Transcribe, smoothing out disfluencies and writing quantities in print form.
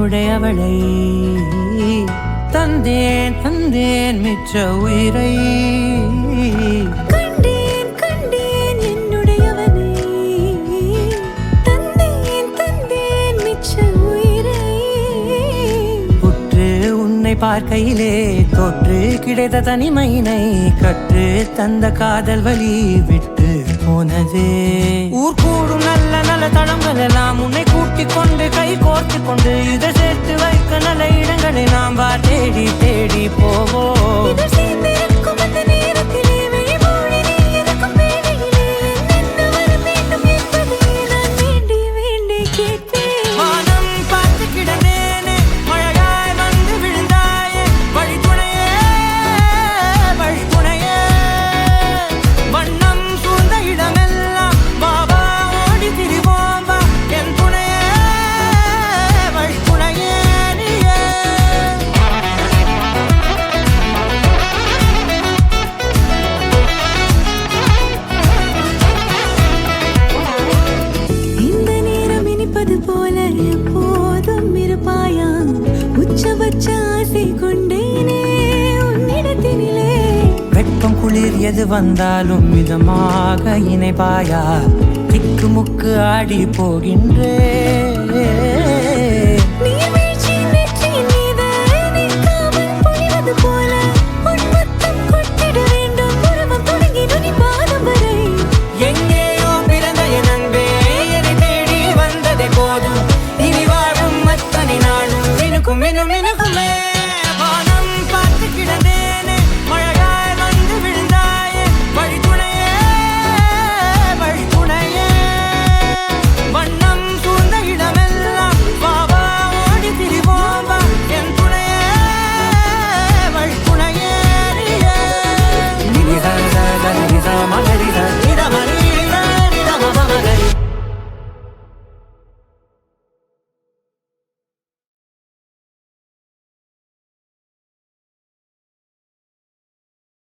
என்னுடையவளை தந்தேன் தந்தேன் மிச்ச உயிரை கண்டேன் கண்டேன் என்னுடையவனை தந்தேன் தந்தேன் மிச்ச உயிரை உற்று உன்னை பார்க்கையிலே தொற்று கிடைத்த தனிமையினை கற்று தந்த காதல் வழி விட்டு போனதே ஊர் கூடும் நல்ல நல்ல தளங்கள் எல்லாம் உன்னை கூட்டிக் கொண்டு கை கோர்த்து கொண்டு இதை சேர்த்து வைக்க நல்ல இடங்களை நாம் தேடி தேடி போவோம் இதழ் சேர்ந்திருக்கும் அந்த நேரத்திலே விழிமூடி நீ இருக்கும் வேளையிலே என்னென்ன வர வேண்டும் என்பதை நான் வேண்டி வேண்டி கேட்பேன் வானம் பார்த்து கிடந்தேனே மழையாய் வந்து விழுந்தாயே வழித்துணையே வழித்துணையே வண்ணம் சூழ்ந்த இடமெல்லாம் பாபா ஓடி திரிவோம் வா என் துணையே வழித்துணையே நீயே இந்த நேரம் இனிப்பது போல எப்போதும் இருப்பாயா உச்சபட்ச ஆசை கொண்டேனே உன்னிடத்தினிலே வெட்கம் குளிர் எது வந்தாலும் மிதமாக இணைப்பாயா திக்கு முக்கு ஆடி போகின்றே